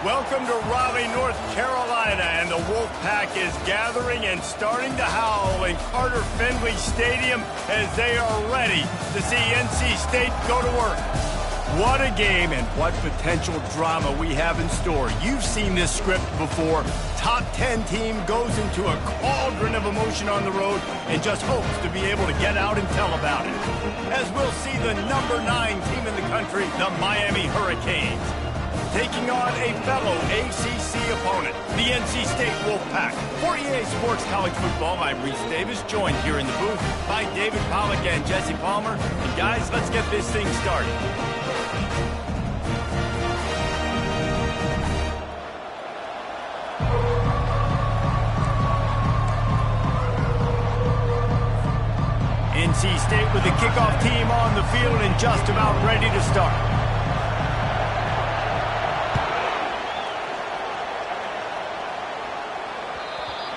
Welcome to Raleigh, North Carolina, and the Wolfpack is gathering and starting to howl in Carter Finley Stadium as they are ready to see NC State go to work. What a game and what potential drama we have in store. You've seen this script before. Top 10 team goes into a cauldron of emotion on the road and just hopes to be able to get out and tell about it. As we'll see the number 9 team in the country, the Miami Hurricanes, taking on a fellow ACC opponent, the NC State Wolfpack. For EA Sports College Football, I'm Reese Davis, joined here in the booth by David Pollack and Jesse Palmer. And guys, let's get this thing started. NC State with the kickoff team on the field and just about ready to start.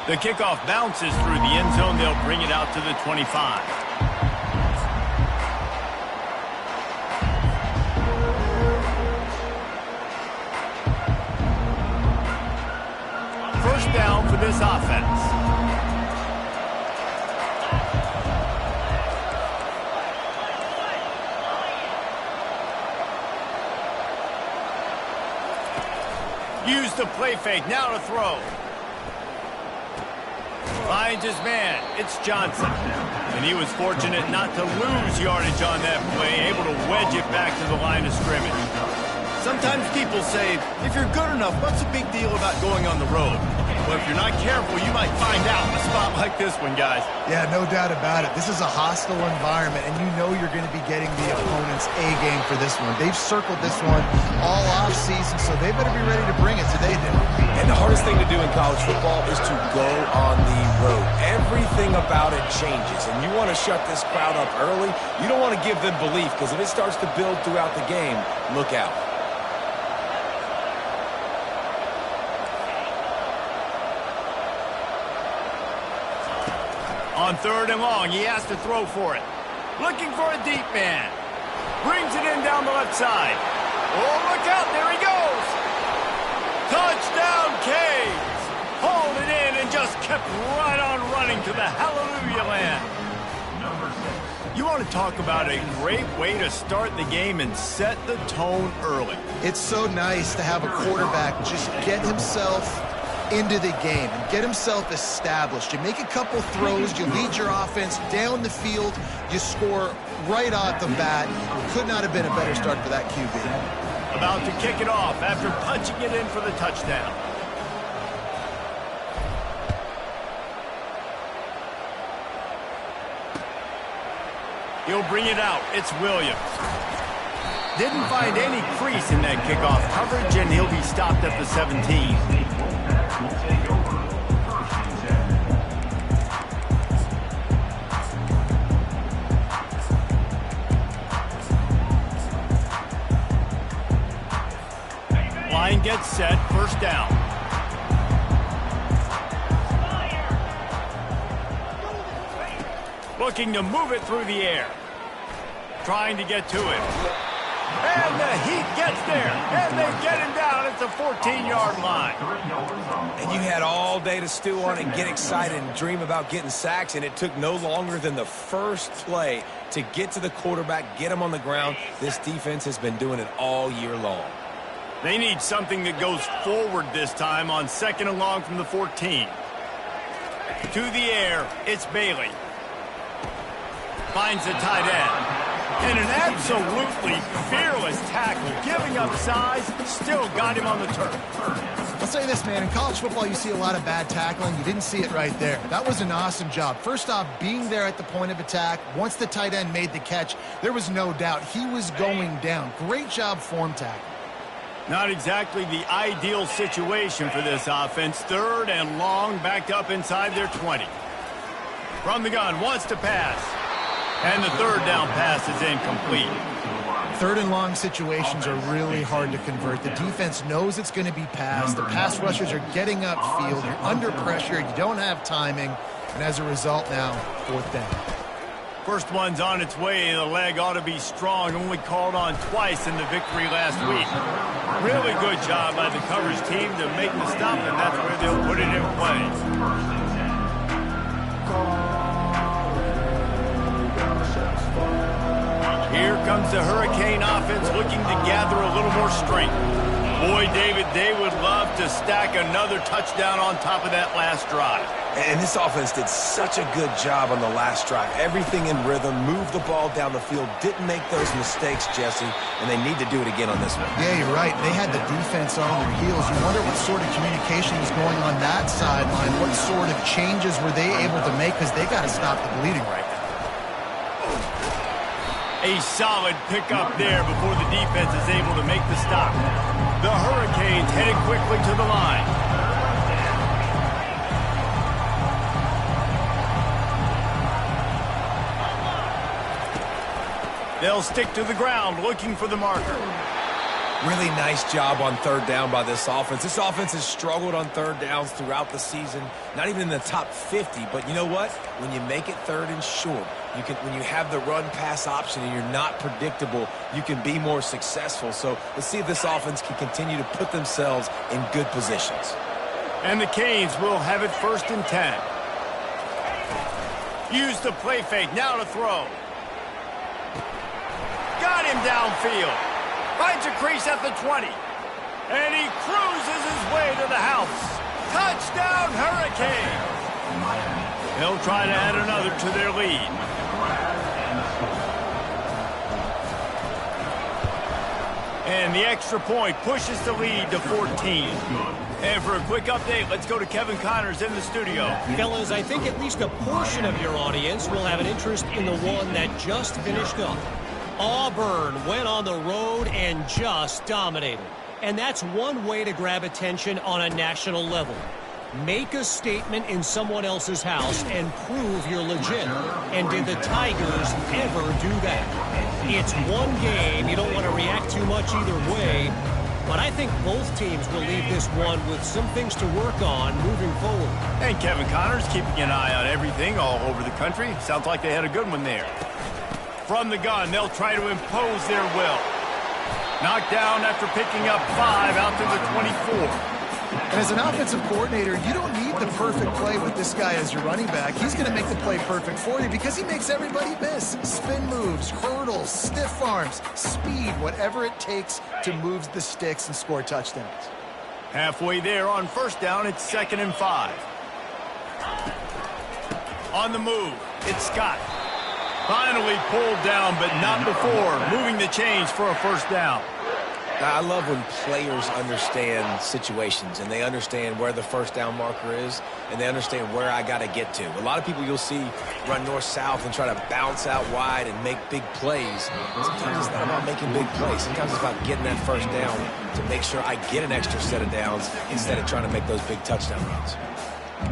The kickoff bounces through the end zone. They'll bring it out to the 25. First down for this offense. Use the play fake, now to throw. Finds his man, it's Johnson. And he was fortunate not to lose yardage on that play, able to wedge it back to the line of scrimmage. Sometimes people say, if you're good enough, what's the big deal about going on the road? Well, if you're not careful, you might find out in a spot like this one, guys. Yeah, no doubt about it. This is a hostile environment, and you know you're going to be getting the opponent's A-game for this one. They've circled this one all off-season, so they better be ready to bring it today, then. And the hardest thing to do in college football is to go on the road. Everything about it changes, and you want to shut this crowd up early. You don't want to give them belief, because if it starts to build throughout the game, look out. On 3rd and long, he has to throw for it. Looking for a deep man. Brings it in down the left side. Oh, look out, there he goes. Touchdown, Canes. Hauled it in and just kept right on running to the hallelujah land. You want to talk about a great way to start the game and set the tone early. It's so nice to have a quarterback just get himself into the game and get himself established. You make a couple throws, you lead your offense down the field, you score right off the bat. Could not have been a better start for that QB. About to kick it off after punching it in for the touchdown. He'll bring it out. It's Williams. Didn't find any crease in that kickoff coverage, and he'll be stopped at the 17. Line gets set, first down. Looking to move it through the air. Trying to get to it. And the heat gets there. And they get him down at the 14-yard line. And you had all day to stew on it and get excited and dream about getting sacks, and it took no longer than the first play to get to the quarterback, get him on the ground. This defense has been doing it all year long. They need something that goes forward this time on 2nd and long from the 14. To the air, it's Bailey. Finds the tight end. And an absolutely fearless tackle, giving up size, still got him on the turf. I'll say this, man, in college football you see a lot of bad tackling. You didn't see it right there. That was an awesome job. First off, being there at the point of attack. Once the tight end made the catch, there was no doubt he was going down. Great job form tackle. Not exactly the ideal situation for this offense. 3rd and long, backed up inside their 20. From the gun, wants to pass. And the 3rd down pass is incomplete. 3rd and long situations are really hard to convert. The defense knows it's going to be passed. The pass rushers are getting upfield. You're under pressure. You don't have timing. And as a result now, 4th down. First one's on its way. The leg ought to be strong. Only called on twice in the victory last week. Really good job by the coverage team to make the stop, and that's where they'll put it in play. Here comes the Hurricane offense looking to gather a little more strength. Boy, David, they would love to stack another touchdown on top of that last drive. And this offense did such a good job on the last drive. Everything in rhythm, moved the ball down the field, didn't make those mistakes, Jesse, and they need to do it again on this one. Yeah, you're right. They had the defense on their heels. You wonder what sort of communication was going on that sideline. What sort of changes were they able to make, because they got to stop the bleeding right now. A solid pickup there before the defense is able to make the stop. The Hurricanes headed quickly to the line. They'll stick to the ground looking for the marker. Really nice job on third down by this offense. This offense has struggled on third downs throughout the season, not even in the top 50. But you know what? When you make it third and short, when you have the run-pass option and you're not predictable, you can be more successful. So let's see if this offense can continue to put themselves in good positions. And the Canes will have it 1st and 10. Use the play fake, now to throw. Got him downfield. Finds a crease at the 20. And he cruises his way to the house. Touchdown, Hurricanes! They'll try to add another to their lead. And the extra point pushes the lead to 14. And for a quick update, let's go to Kevin Connors in the studio. Fellas, I think at least a portion of your audience will have an interest in the one that just finished up. Auburn went on the road and just dominated. And that's one way to grab attention on a national level. Make a statement in someone else's house and prove you're legit. And did the Tigers ever do that? It's one game. You don't want to react too much either way. But I think both teams will leave this one with some things to work on moving forward. And Kevin Connors keeping an eye on everything all over the country. Sounds like they had a good one there. From the gun, they'll try to impose their will. Knocked down after picking up 5 out to the 24. And as an offensive coordinator, you don't need the perfect play with this guy as your running back. He's going to make the play perfect for you because he makes everybody miss. Spin moves, hurdles, stiff arms, speed, whatever it takes to move the sticks and score touchdowns. Halfway there on 1st down, it's 2nd and 5. On the move, it's Scott. Finally pulled down, but not before moving the chains for a 1st down. I love when players understand situations and they understand where the 1st down marker is and they understand where I got to get to. A lot of people you'll see run north-south and try to bounce out wide and make big plays. Sometimes it's not about making big plays. Sometimes it's about getting that 1st down to make sure I get an extra set of downs instead of trying to make those big touchdown runs.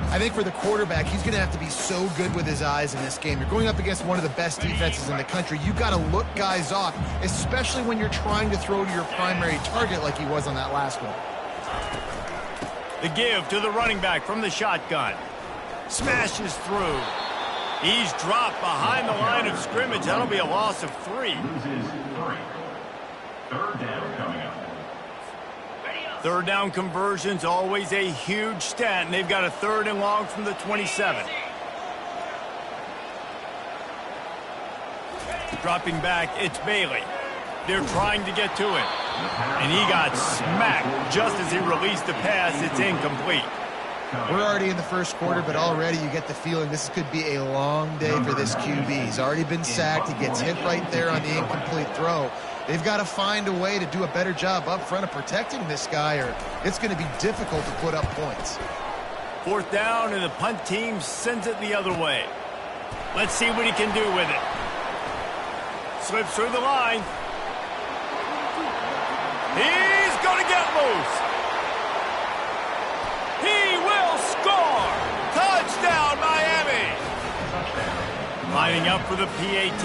I think for the quarterback, he's going to have to be so good with his eyes in this game. You're going up against one of the best defenses in the country. You've got to look guys off, especially when you're trying to throw to your primary target like he was on that last one. The give to the running back from the shotgun. Smashes through. He's dropped behind the line of scrimmage. That'll be a loss of 3. 3rd down coming up. 3rd down conversion's always a huge stat, and they've got a 3rd and long from the 27. Dropping back, it's Bailey. They're trying to get to it. And he got smacked just as he released the pass. It's incomplete. We're already in the 1st quarter, but already you get the feeling this could be a long day for this QB. He's already been sacked. He gets hit right there on the incomplete throw. They've got to find a way to do a better job up front of protecting this guy, or it's going to be difficult to put up points. 4th down, and the punt team sends it the other way. Let's see what he can do with it. Slips through the line. He's going to get loose. He will score. Touchdown, Miami. Lining up for the PAT.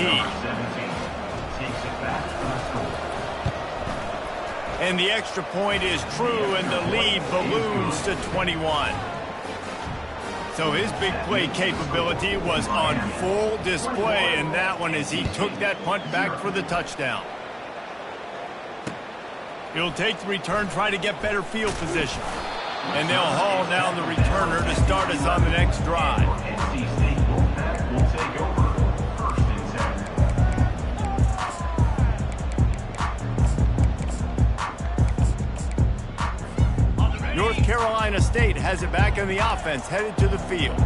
And the extra point is true, and the lead balloons to 21. So his big play capability was on full display in that one as he took that punt back for the touchdown. He'll take the return, try to get better field position. And they'll haul down the returner to start us on the next drive. North Carolina State has it back in the offense, headed to the field.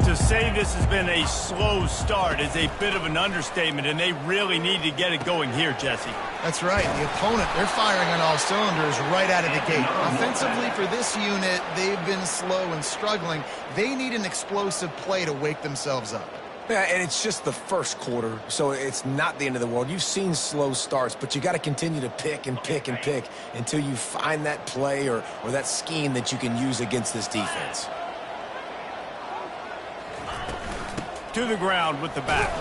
To say this has been a slow start is a bit of an understatement, and they really need to get it going here, Jesse. That's right. The opponent, they're firing on all cylinders right out of the gate. Offensively for this unit, they've been slow and struggling. They need an explosive play to wake themselves up. Yeah, and it's just the first quarter, so it's not the end of the world. You've seen slow starts, but you got to continue to pick and pick and pick until you find that play or that scheme that you can use against this defense. To the ground with the back.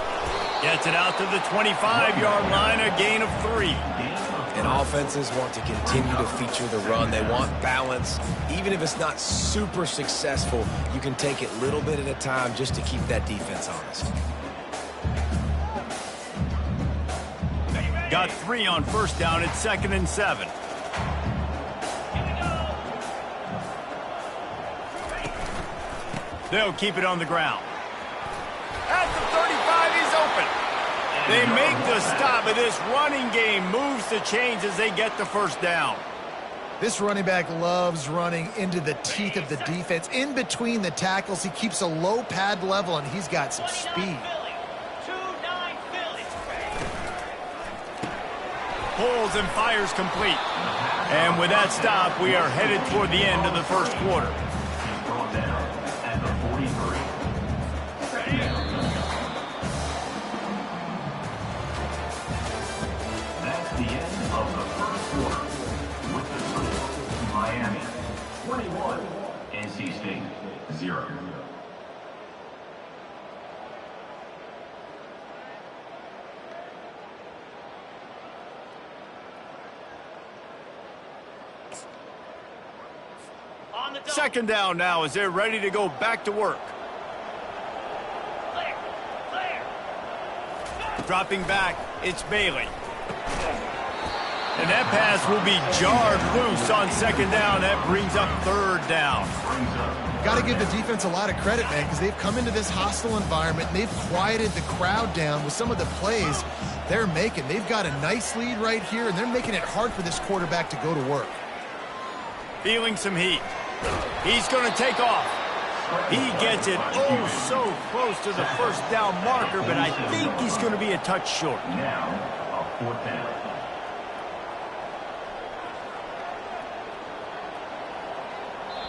Gets it out to the 25-yard line, a gain of 3. And offenses want to continue to feature the run. They want balance. Even if it's not super successful, you can take it little bit at a time just to keep that defense honest. Got 3 on first down. It's 2nd and 7. They'll keep it on the ground. At the 35, he's open. They make the stop, but this running game moves the chains as they get the first down. This running back loves running into the teeth of the defense. In between the tackles, he keeps a low pad level, and he's got some speed. Pulls and fires complete. And with that stop, we are headed toward the end of the first quarter. That's the end of the first quarter. With the score, Miami 21, NC State 0. Second down now as they're ready to go back to work. Dropping back, it's Bailey. And that pass will be jarred loose on second down. That brings up third down. Got to give the defense a lot of credit, man, because they've come into this hostile environment, and they've quieted the crowd down with some of the plays they're making. They've got a nice lead right here, and they're making it hard for this quarterback to go to work. Feeling some heat. He's going to take off. He gets it so close to the first down marker, but I think he's going to be a touch short. Now, a fourth down.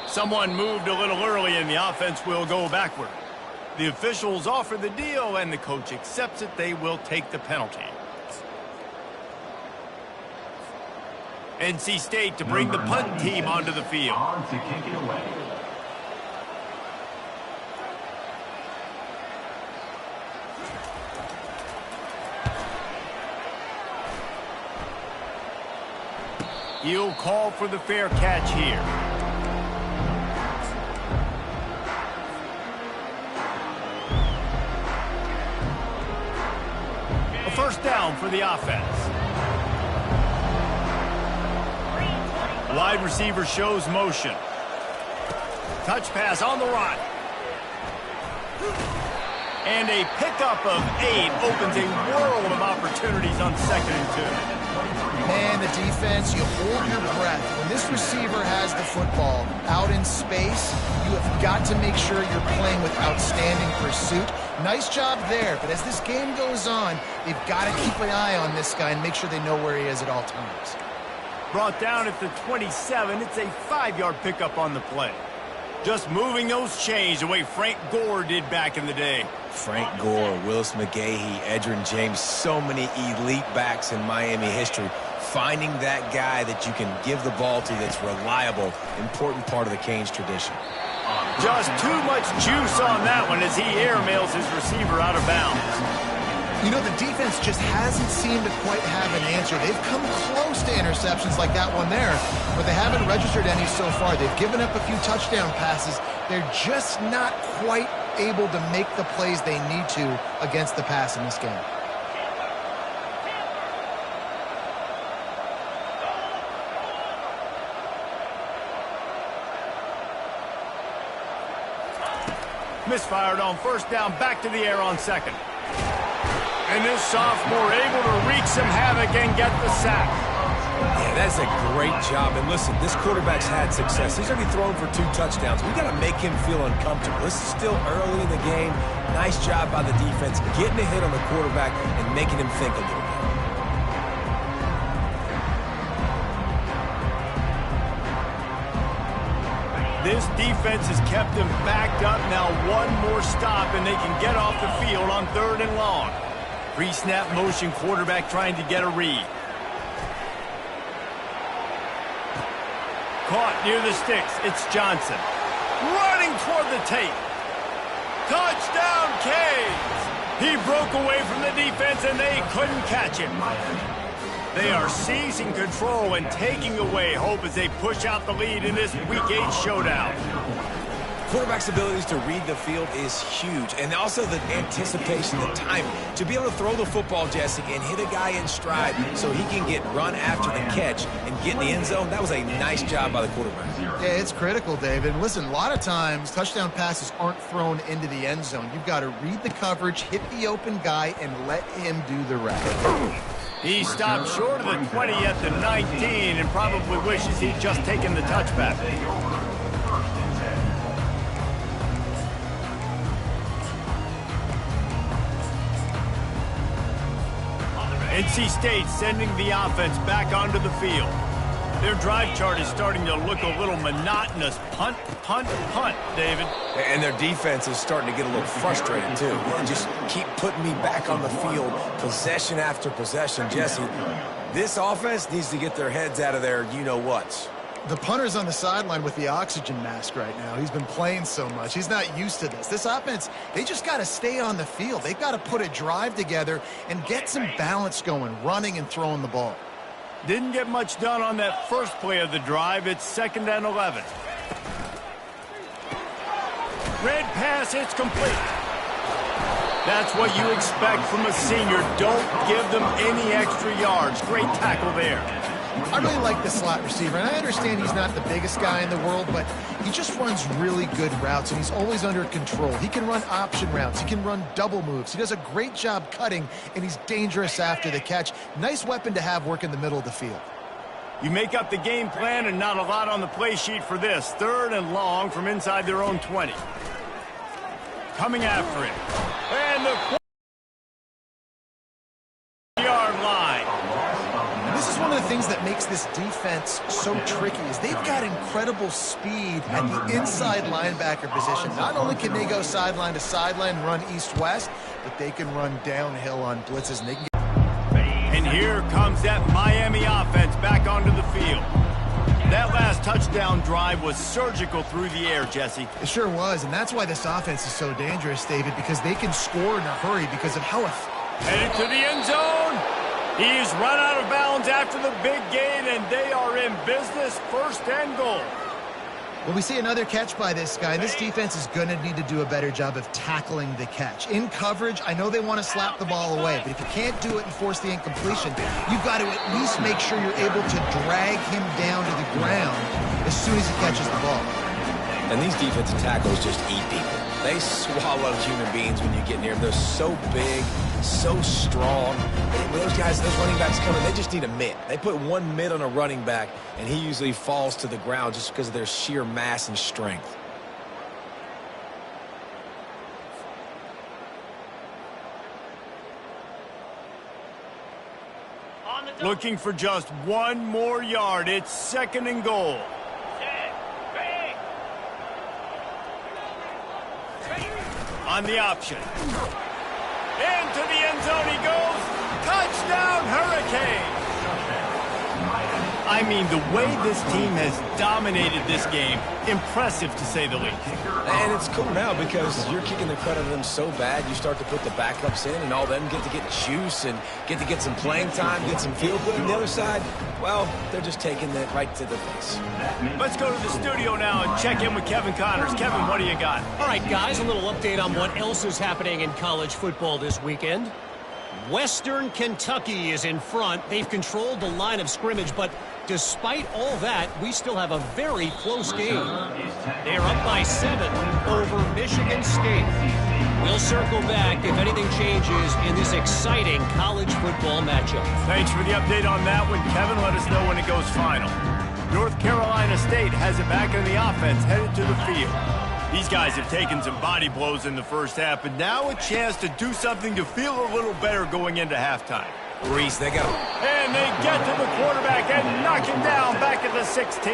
Someone moved a little early, and the offense will go backward. The officials offer the deal, and the coach accepts it. They will take the penalty. NC State to bring the punt team onto the field. On to kick it away. He'll call for the fair catch here. A first down for the offense. Wide receiver shows motion. Touch pass on the run. And a pickup of 8 opens a world of opportunities on 2nd and 2. Man, the defense, you hold your breath. When this receiver has the football out in space, you have got to make sure you're playing with outstanding pursuit. Nice job there, but as this game goes on, they've got to keep an eye on this guy and make sure they know where he is at all times. Brought down at the 27. It's a 5-yard pickup on the play. Just moving those chains the way Frank Gore did back in the day. Frank Gore, Willis McGahee, Edgerrin James, so many elite backs in Miami history. Finding that guy that you can give the ball to that's reliable, important part of the Canes tradition. Just too much juice on that one as he airmails his receiver out of bounds. You know, the defense just hasn't seemed to quite have an answer. They've come close to interceptions like that one there, but they haven't registered any so far. They've given up a few touchdown passes, They're just not quite able to make the plays they need to against the pass in this game. Misfired on first down, back to the air on second. And this sophomore able to wreak some havoc and get the sack. Yeah, that's a great job. And listen, this quarterback's had success. He's already thrown for 2 touchdowns. We got to make him feel uncomfortable. This is still early in the game. Nice job by the defense, getting a hit on the quarterback and making him think a little bit. This defense has kept them backed up. Now one more stop, and they can get off the field on 3rd and long. Pre-snap motion quarterback trying to get a read. Caught near the sticks. It's Johnson. Running toward the tape. Touchdown, Canes! He broke away from the defense, and they couldn't catch him. They are seizing control and taking away hope as they push out the lead in this Week 8 showdown. Quarterback's abilities to read the field is huge, and also the anticipation, the timing. To be able to throw the football, Jesse, and hit a guy in stride so he can get run after the catch and get in the end zone, that was a nice job by the quarterback. Yeah, it's critical, David. Listen, a lot of times touchdown passes aren't thrown into the end zone. You've got to read the coverage, hit the open guy, and let him do the rest. He stopped short of the 20 at the 19 and probably wishes he'd just taken the touchback. NC State sending the offense back onto the field. Their drive chart is starting to look a little monotonous. Punt, punt, punt, David. And their defense is starting to get a little frustrated, too. Just keep putting me back on the field, possession after possession. Jesse, this offense needs to get their heads out of their you-know-whats. The punter's on the sideline with the oxygen mask right now. He's been playing so much. He's not used to this. This offense, they just got to stay on the field. They've got to put a drive together and get some balance going, running and throwing the ball. Didn't get much done on that first play of the drive. It's 2nd and 11. Red pass, it's complete. That's what you expect from a senior. Don't give them any extra yards. Great tackle there. I really like the slot receiver, and I understand he's not the biggest guy in the world, but he just runs really good routes, and he's always under control. He can run option routes. He can run double moves. He does a great job cutting, and he's dangerous after the catch. Nice weapon to have work in the middle of the field. You make up the game plan, and not a lot on the play sheet for this. 3rd and long from inside their own 20. Coming after it. And the one of the things that makes this defense so tricky is they've got incredible speed at the inside linebacker position. Not only can they go sideline to sideline and run east-west, but they can run downhill on blitzes. And they can get... And here comes that Miami offense back onto the field. That last touchdown drive was surgical through the air, Jesse. It sure was, and that's why this offense is so dangerous, David, because they can score in a hurry because of how... Headed to the end zone. He's run out of bounds after the big gain, and they are in business. 1st and goal. Well, we see another catch by this guy. This defense is going to need to do a better job of tackling the catch. In coverage, I know they want to slap the ball away, but if you can't do it and force the incompletion, you've got to at least make sure you're able to drag him down to the ground as soon as he catches the ball. And these defensive tackles just eat people. They swallow human beings when you get near them. They're so big, so strong. When those guys, those running backs come in, they just need a mitt. They put one mitt on a running back, and he usually falls to the ground just because of their sheer mass and strength. Looking for just one more yard. It's 2nd and goal. On the option. Into the end zone he goes. Touchdown, Hurricane. I I mean, the way this team has dominated this game, impressive to say the least. And it's cool now because you're kicking the credit of them so bad, you start to put the backups in, and all them get to get juice and get some playing time, get some feel good. And the other side, well, they're just taking it right to the face. Let's go to the studio now and check in with Kevin Connors. Kevin, what do you got? All right, guys, a little update on what else is happening in college football this weekend. Western Kentucky is in front. They've controlled the line of scrimmage, but despite all that, we still have a very close game. They're up by 7 over Michigan State. We'll circle back if anything changes in this exciting college football matchup. Thanks for the update on that one, Kevin. Let us know when it goes final. North Carolina State has it back in the offense, headed to the field. These guys have taken some body blows in the first half, but now a chance to do something to feel a little better going into halftime. Reese, they got him. And they get to the quarterback and knock him down back at the 16.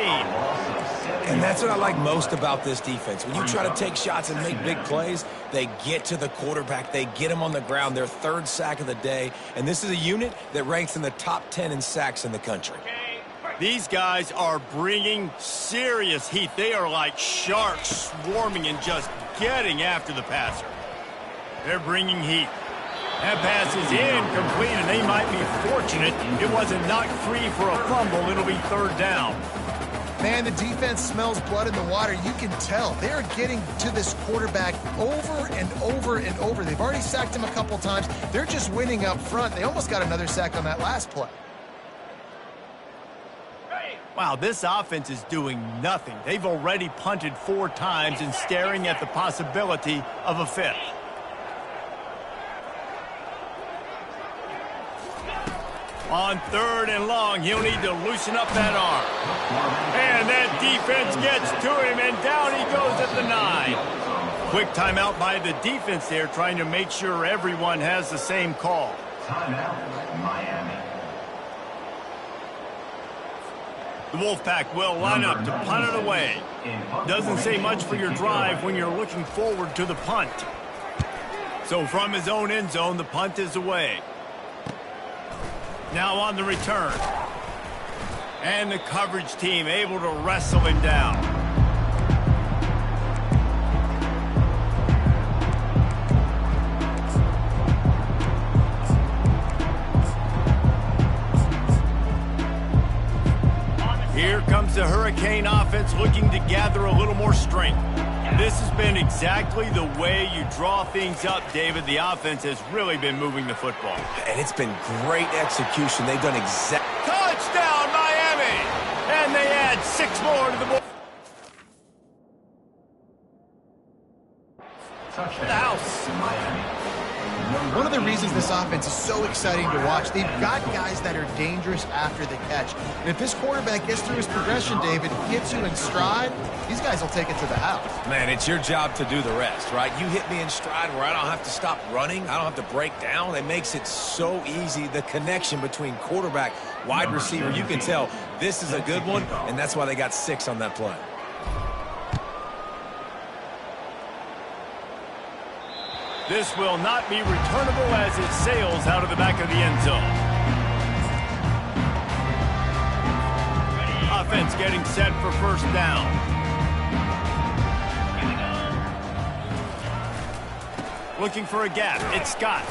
And that's what I like most about this defense. When you try to take shots and make big plays, they get to the quarterback. They get him on the ground. Their 3rd sack of the day. And this is a unit that ranks in the top 10 in sacks in the country. These guys are bringing serious heat. They are like sharks swarming and just getting after the passer. They're bringing heat. That pass is incomplete, and they might be fortunate it wasn't knocked free for a fumble. It'll be 3rd down. Man, the defense smells blood in the water. You can tell. They're getting to this quarterback over and over and over. They've already sacked him a couple times. They're just winning up front. They almost got another sack on that last play. Wow, this offense is doing nothing. They've already punted 4 times and staring at the possibility of a 5th. On 3rd and long, he'll need to loosen up that arm. And that defense gets to him, and down he goes at the 9. Quick timeout by the defense there, trying to make sure everyone has the same call. Timeout, Miami. The Wolfpack will line up to punt it away. Doesn't say much for your drive when you're looking forward to the punt. So from his own end zone, the punt is away. Now on the return. And the coverage team able to wrestle him down. Here comes the Hurricane offense looking to gather a little more strength. This has been exactly the way you draw things up, David. The offense has really been moving the football. And it's been great execution. They've done exactly. Touchdown, Miami! And they add 6 more to the board. Touchdown. The house. Miami. One of the reasons this offense is so exciting to watch, they've got guys that are dangerous after the catch. And if this quarterback gets through his progression, David, gets you in stride, these guys will take it to the house. Man, it's your job to do the rest, right? You hit me in stride where I don't have to stop running. I don't have to break down. It makes it so easy. The connection between quarterback, wide receiver, you can tell this is a good one, and that's why they got 6 on that play. This will not be returnable as it sails out of the back of the end zone. Offense getting set for 1st down. Looking for a gap. It's Scott.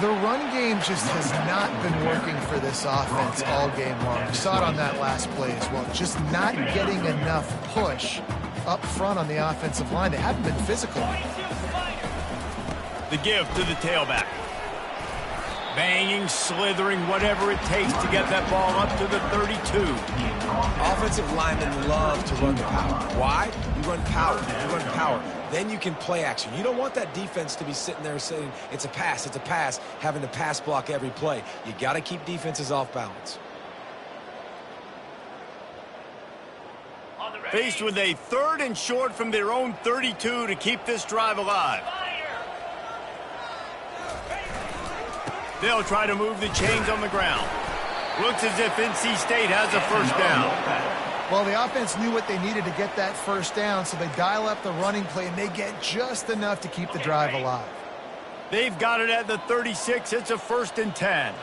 The run game just has not been working for this offense all game long. We saw it on that last play as well. Just not getting enough push up front on the offensive line. They haven't been physical. The give to the tailback. Banging, slithering, whatever it takes to get that ball up to the 32. Offensive linemen love to run the power. Why? You run power. You run power. Then you can play action. You don't want that defense to be sitting there saying, it's a pass, having to pass block every play. You got to keep defenses off balance. Faced with a 3rd and short from their own 32 to keep this drive alive. They'll try to move the chains on the ground. Looks as if NC State has a 1st down. Well, the offense knew what they needed to get that 1st down, so they dial up the running play, and they get just enough to keep the drive alive. They've got it at the 36. It's a 1st and 10.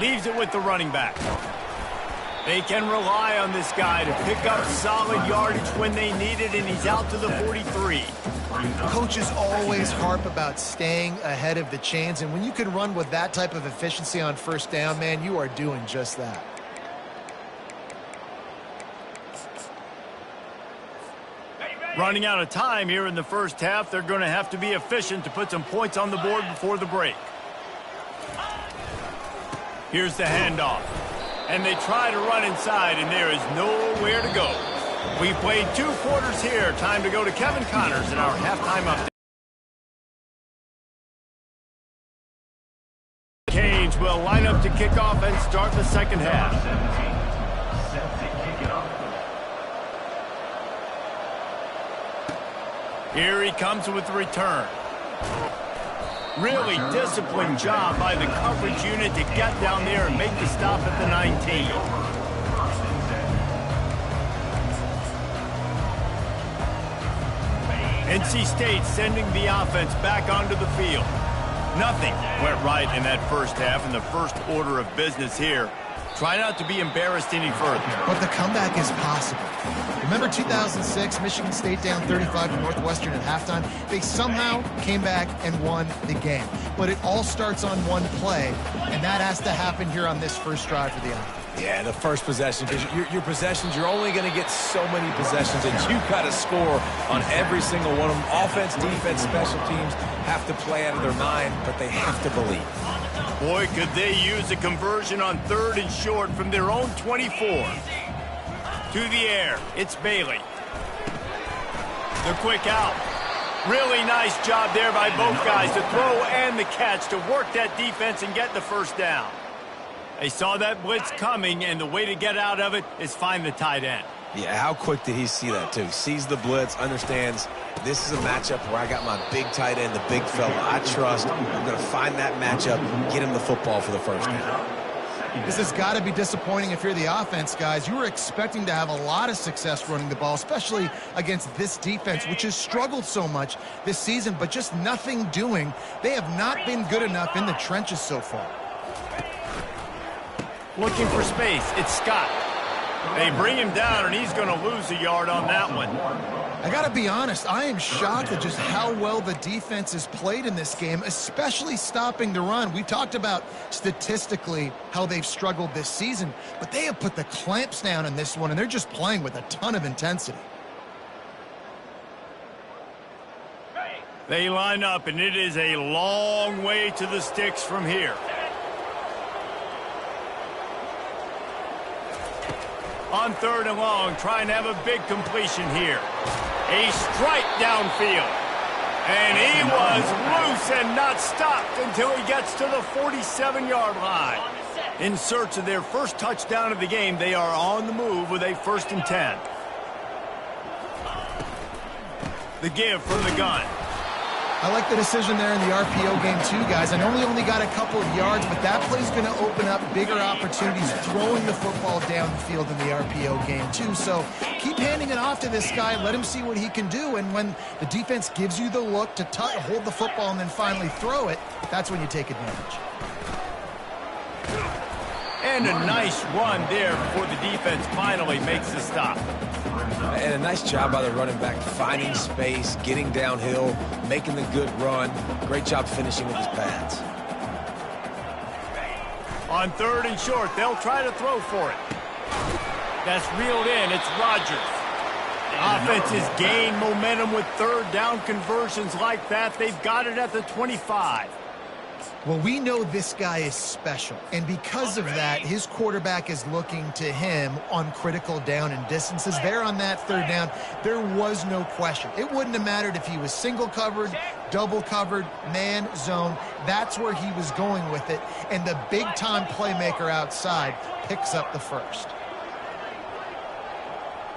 leaves it with the running back. They can rely on this guy to pick up solid yardage when they need it, and he's out to the 43. Coaches always harp about staying ahead of the chains, and when you can run with that type of efficiency on first down, man, you are doing just that. Running out of time here in the first half, they're going to have to be efficient to put some points on the board before the break. Here's the handoff. And they try to run inside, and there is nowhere to go. We've played 2 quarters here. Time to go to Kevin Connors in our halftime update. Canes will line up to kick off and start the second half. Here he comes with the return. Really disciplined job by the coverage unit to get down there and make the stop at the 19. NC State sending the offense back onto the field. Nothing went right in that first half, in the first order of business here. Try not to be embarrassed any further. But the comeback is possible. Remember 2006, Michigan State down 35 to Northwestern at halftime? They somehow came back and won the game. But it all starts on one play, and that has to happen here on this first drive for the offense. Yeah, the first possession, because your possessions, you're only going to get so many possessions, and you've got to score on every single one of them. Offense, defense, special teams have to play out of their mind, but they have to believe. Boy, could they use a conversion on 3rd and short from their own 24. To the air, it's Bailey. The quick out. Really nice job there by both guys, the throw and the catch, to work that defense and get the first down. They saw that blitz coming, and the way to get out of it is find the tight end. Yeah, how quick did he see that, too? Sees the blitz, understands this is a matchup where I got my big tight end, the big fella I trust. I'm going to find that matchup, get him the football for the first down. This has got to be disappointing if you're the offense, guys. You were expecting to have a lot of success running the ball, especially against this defense, which has struggled so much this season, but just nothing doing. They have not been good enough in the trenches so far. Looking for space, it's Scott. They bring him down, and he's going to lose a yard on that one. I got to be honest, I am shocked at just how well the defense has played in this game, especially stopping the run. We talked about statistically how they've struggled this season, but they have put the clamps down in this one, and they're just playing with a ton of intensity. They line up, and it is a long way to the sticks from here. On 3rd and long, trying to have a big completion here. A strike downfield. And he was loose and not stopped until he gets to the 47-yard line. In search of their first touchdown of the game, they are on the move with a 1st and 10. The give from the gun. I like the decision there in the RPO game too, guys. I know he only got a couple of yards, but that play's going to open up bigger opportunities throwing the football down the field in the RPO game too. So keep handing it off to this guy. Let him see what he can do. And when the defense gives you the look to hold the football and then finally throw it, that's when you take advantage. And a nice run there before the defense finally makes the stop. And a nice job by the running back, finding space, getting downhill, making the good run. Great job finishing with his pads. On 3rd and short, they'll try to throw for it. That's reeled in. It's Rodgers. Offense has gained momentum with 3rd down conversions like that. They've got it at the 25. Well, we know this guy is special, and because of that, his quarterback is looking to him on critical down and distances. There on that 3rd down, there was no question. It wouldn't have mattered if he was single covered, double covered, man, zone. That's where he was going with it, and the big-time playmaker outside picks up the first.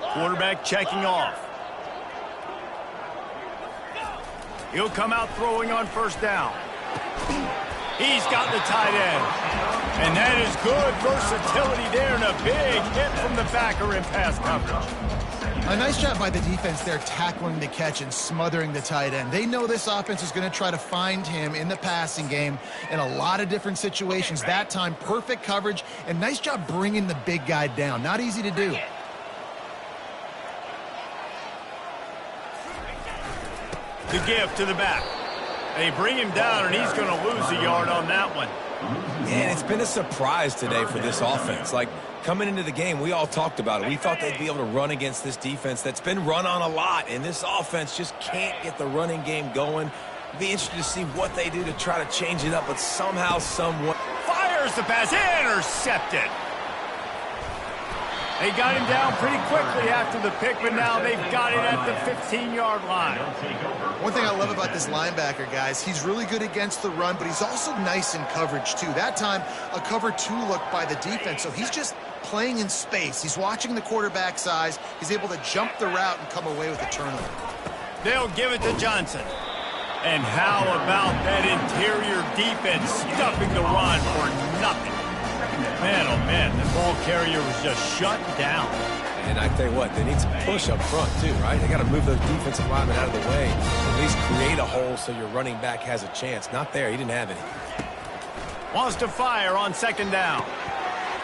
Quarterback checking off. He'll come out throwing on 1st down. He's got the tight end. And that is good versatility there, and a big hit from the backer in pass coverage. A nice job by the defense there, tackling the catch and smothering the tight end. They know this offense is going to try to find him in the passing game in a lot of different situations. That time, perfect coverage, and nice job bringing the big guy down. Not easy to do. The give to the back. They bring him down, and he's going to lose a yard on that one. And it's been a surprise today for this offense. Like, coming into the game, we all talked about it. We thought they'd be able to run against this defense that's been run on a lot, and this offense just can't get the running game going. It'll be interesting to see what they do to try to change it up, but somehow, somewhat. Fires the pass, intercepted. They got him down pretty quickly after the pick, but now they've got it at the 15-yard line. One thing I love about this linebacker, guys, he's really good against the run, but he's also nice in coverage, too. That time, a cover 2 look by the defense, so he's just playing in space. He's watching the quarterback's eyes. He's able to jump the route and come away with a turnover. They'll give it to Johnson. And how about that interior defense stuffing the run for nothing? Man, oh man, the ball carrier was just shut down. And I tell you what, they need some push up front too, right? They got to move those defensive linemen out of the way. At least create a hole so your running back has a chance. Not there. He didn't have any. Wants to fire on second down.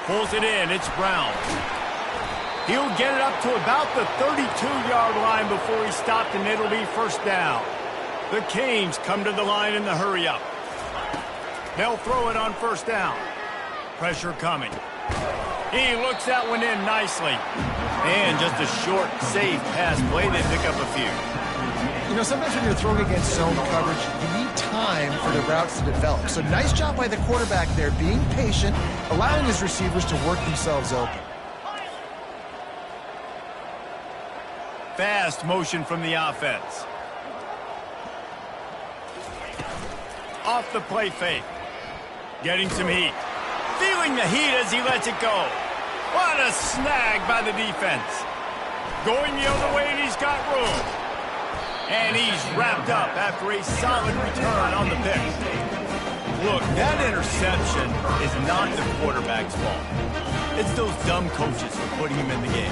Pulls it in. It's Brown. He'll get it up to about the 32-yard line before he's stopped, and it'll be first down. The Canes come to the line in the hurry-up. They'll throw it on first down. Pressure coming. He looks that one in nicely. And just a short, safe pass play. They pick up a few. You know, sometimes when you're throwing against zone coverage, you need time for the routes to develop. So nice job by the quarterback there, being patient, allowing his receivers to work themselves open. Fast motion from the offense. Off the play fake. Getting some heat. Feeling the heat as he lets it go. What a snag by the defense. Going the other way, and he's got room. And he's wrapped up after a solid return on the pick. Look, that interception is not the quarterback's fault. It's those dumb coaches for putting him in the game.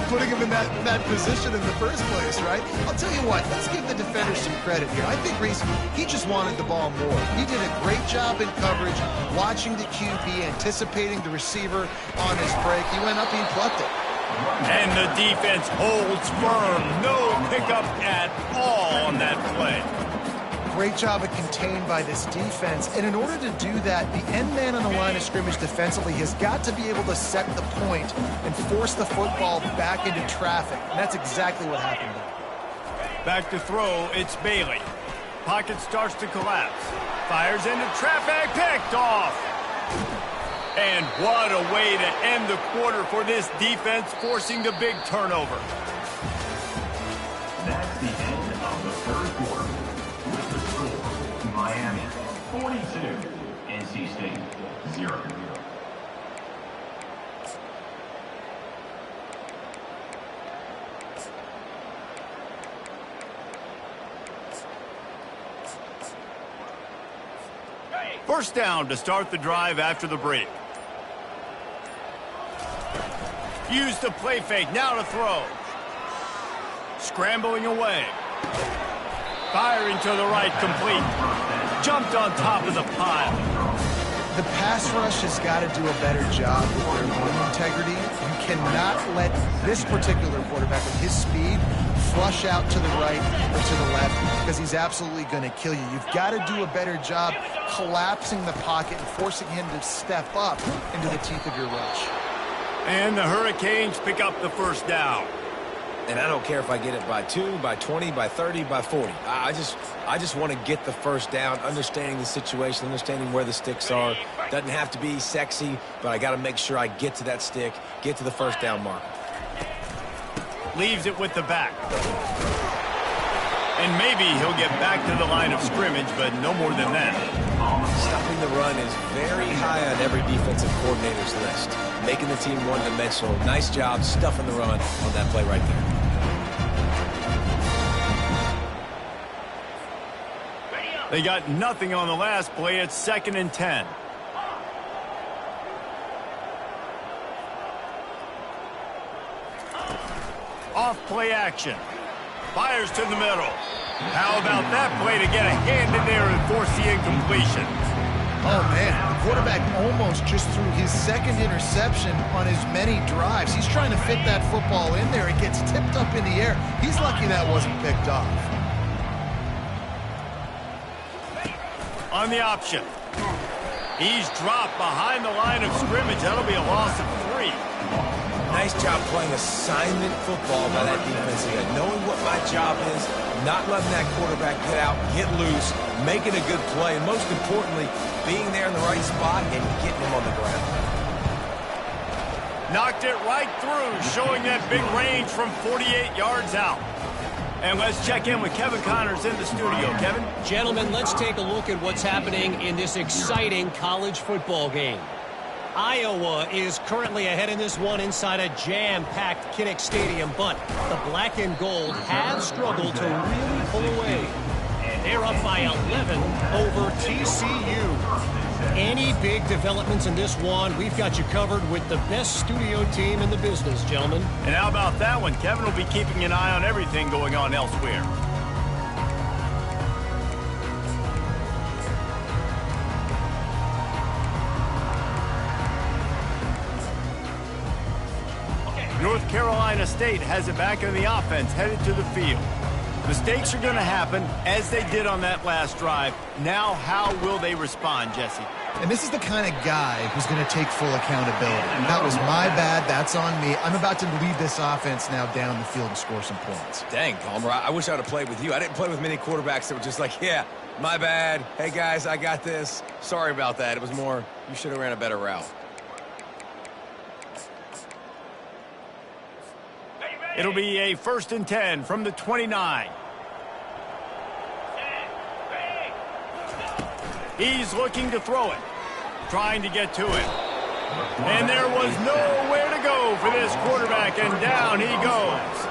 Putting him in that position in the first place, right? I'll tell you what, let's give the defenders some credit here. I think Reese, he just wanted the ball more. He did a great job in coverage, watching the QB, anticipating the receiver on his break. He went up and he plucked it. And the defense holds firm. No pickup at all on that play. Great job of contained by this defense. And in order to do that, the end man on the line of scrimmage defensively has got to be able to set the point and force the football back into traffic. And that's exactly what happened there. Back to throw, it's Bailey. Pocket starts to collapse. Fires into traffic, picked off. And what a way to end the quarter for this defense, forcing the big turnover. That's the end of the third quarter. With the score, Miami 42, NC State 0. First down to start the drive after the break. Use the play fake, now to throw. Scrambling away. Firing to the right, complete. Jumped on top of the pile. The pass rush has got to do a better job with their line integrity. You cannot let this particular quarterback with his speed flush out to the right or to the left because he's absolutely going to kill you. You've got to do a better job collapsing the pocket and forcing him to step up into the teeth of your rush. And the Hurricanes pick up the first down. And I don't care if I get it by 2, by 20, by 30, by 40. I just want to get the first down, understanding the situation, understanding where the sticks are. Doesn't have to be sexy, but I got to make sure I get to that stick, get to the first down mark. Leaves it with the back. And maybe he'll get back to the line of scrimmage, but no more than that. Stopping the run is very high on every defensive coordinator's list. Making the team one-dimensional. Nice job stuffing the run on that play right there. They got nothing on the last play. It's 2nd and 10. off play action. Fires to the middle. How about that play to get a hand in there and force the incompletion? Oh, man, the quarterback almost just threw his second interception on as many drives. He's trying to fit that football in there. It gets tipped up in the air. He's lucky that wasn't picked off. On the option. He's dropped behind the line of scrimmage. That'll be a loss of 3. Nice job playing assignment football by that defense again. Knowing what my job is, not letting that quarterback get out, get loose, making a good play, and most importantly, being there in the right spot and getting him on the ground. Knocked it right through, showing that big range from 48 yards out. And let's check in with Kevin Connors in the studio. Kevin? Gentlemen, let's take a look at what's happening in this exciting college football game. Iowa is currently ahead in this one inside a jam-packed Kinnick Stadium, but the black and gold have struggled to really pull away. They're up by 11 over TCU. Any big developments in this one, we've got you covered with the best studio team in the business, gentlemen. And how about that one? Kevin will be keeping an eye on everything going on elsewhere. North Carolina State has it back in the offense, headed to the field. Mistakes are going to happen, as they did on that last drive. Now, how will they respond, Jesse? And this is the kind of guy who's going to take full accountability. That was my bad. That's on me. I'm about to lead this offense now down the field and score some points. Dang, Palmer, I wish I would have played with you. I didn't play with many quarterbacks that were just like, yeah, my bad. Hey, guys, I got this. Sorry about that. It was more, you should have ran a better route. It'll be a 1st and 10 from the 29. He's looking to throw it, trying to get to it. And there was nowhere to go for this quarterback, and down he goes.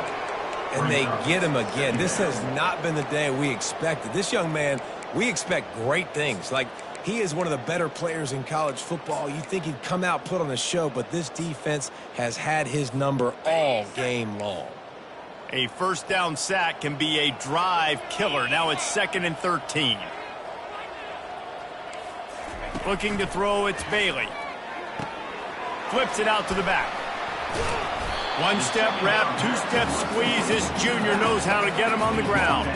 And they get him again. This has not been the day we expected. This young man, we expect great things. Like, he is one of the better players in college football. You think he'd come out, put on a show, but this defense has had his number all game long. A first down sack can be a drive killer. Now it's 2nd and 13. Looking to throw, it's Bailey. Flips it out to the back. 1-step wrap, 2-step squeeze. This junior knows how to get him on the ground.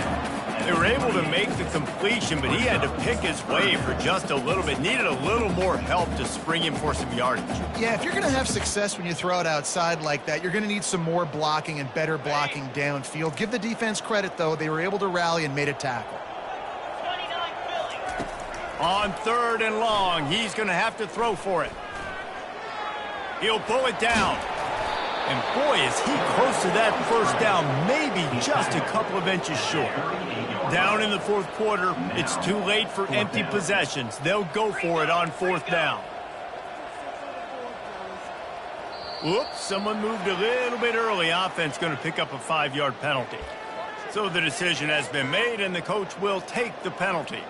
They were able to make the completion, but he had to pick his way for just a little bit. Needed a little more help to spring him for some yardage. Yeah, if you're going to have success when you throw it outside like that, you're going to need some more blocking and better blocking downfield. Give the defense credit, though. They were able to rally and made a tackle. On 3rd and long, he's going to have to throw for it. He'll pull it down. And boy, is he close to that first down, maybe just a couple of inches short. Down in the 4th quarter, it's too late for empty possessions. They'll go for it on 4th down. Whoops, someone moved a little bit early. Offense going to pick up a 5-yard penalty. So the decision has been made, and the coach will take the penalty.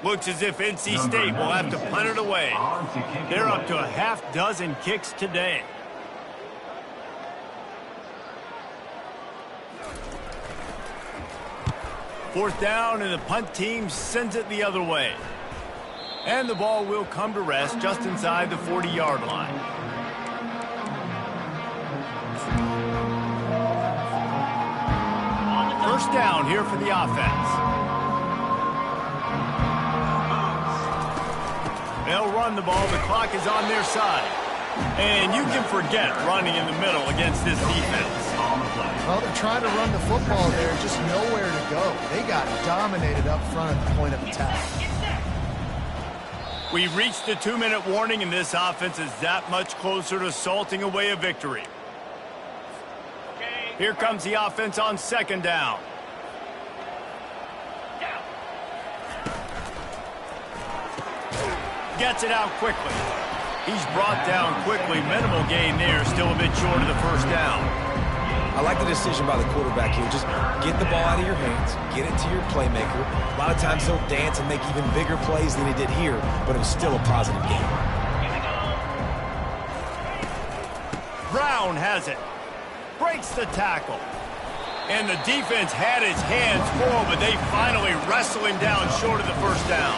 Looks as if NC State will have to punt it away. They're up to a half dozen kicks today. Fourth down, and the punt team sends it the other way. And the ball will come to rest just inside the 40-yard line. First down here for the offense. They'll run the ball. The clock is on their side. And you can forget running in the middle against this defense. Well, they're trying to run the football there, just nowhere to go. They got dominated up front at the point of attack. We've reached the 2-minute warning, and this offense is that much closer to salting away a victory. Here comes the offense on 2nd down. Gets it out quickly. He's brought down quickly. Minimal gain there. Still a bit short of the first down. I like the decision by the quarterback here. Just get the ball out of your hands. Get it to your playmaker. A lot of times he'll dance and make even bigger plays than he did here, but it was still a positive game. Brown has it. Breaks the tackle. And the defense had his hands full, but they finally wrestle him down short of the first down.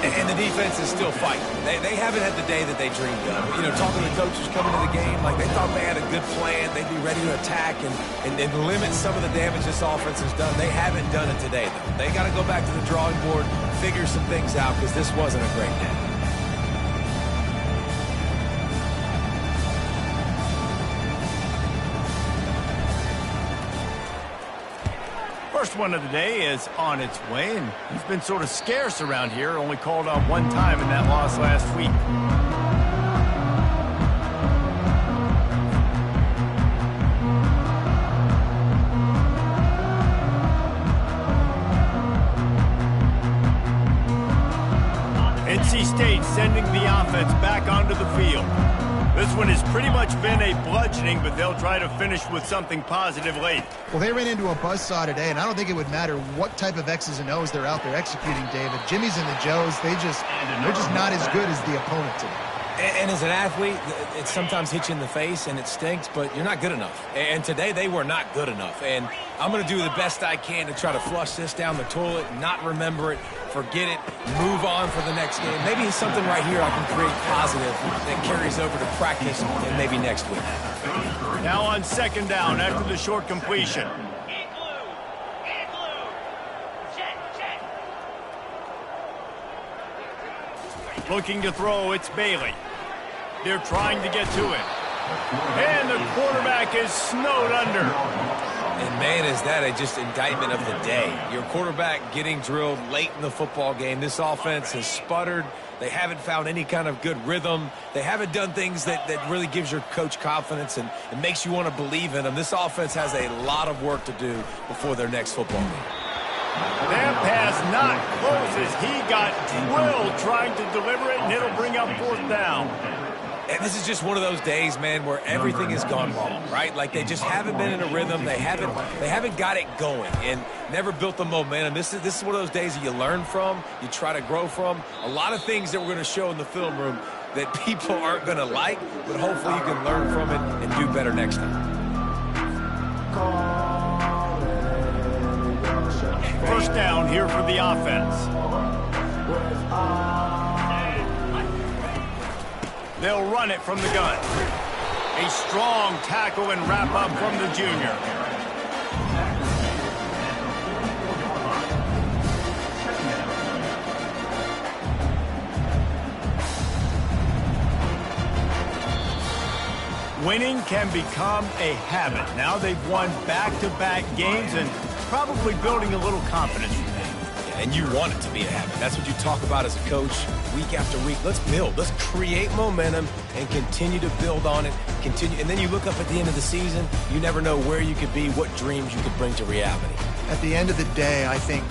And the defense is still fighting. They haven't had the day that they dreamed of. You know, talking to the coaches coming to the game, like they thought they had a good plan. They'd be ready to attack and limit some of the damage this offense has done. They haven't done it today, though. They got to go back to the drawing board, figure some things out, because this wasn't a great day. First one of the day is on its way, and he's been sort of scarce around here, only called out one time in that loss last week. NC State sending the offense back onto the field. This one has pretty much been a bludgeoning, but they'll try to finish with something positive late. Well, they ran into a buzzsaw today, and I don't think it would matter what type of X's and O's they're out there executing, David. Jimmy's and the Joes, they're just not as good as the opponent today. And as an athlete, it sometimes hits you in the face and it stinks, but you're not good enough. And today they were not good enough. And I'm going to do the best I can to try to flush this down the toilet, not remember it, forget it, move on for the next game. Maybe something right here I can create positive that carries over to practice and maybe next week. Now on second down after the short completion. Looking to throw, it's Bailey. They're trying to get to it. And the quarterback is snowed under. And, man, is that just indictment of the day. Your quarterback getting drilled late in the football game. This offense has sputtered. They haven't found any kind of good rhythm. They haven't done things that really gives your coach confidence and makes you want to believe in them. This offense has a lot of work to do before their next football game. That pass not close as he got drilled trying to deliver it, and it'll bring up fourth down. And this is just one of those days, man, where everything has gone wrong, right? Like they just haven't been in a rhythm. They haven't got it going and never built the momentum. This is one of those days that you learn from, you try to grow from. A lot of things that we're going to show in the film room that people aren't going to like, but hopefully you can learn from it and do better next time. First down here for the offense. They'll run it from the gun. A strong tackle and wrap up from the junior. Winning can become a habit. Now they've won back-to-back games and probably building a little confidence from that. And you want it to be a habit. That's what you talk about as a coach week after week. Let's build. Let's create momentum and continue to build on it. Continue, and then you look up at the end of the season, you never know where you could be, what dreams you could bring to reality. At the end of the day, I think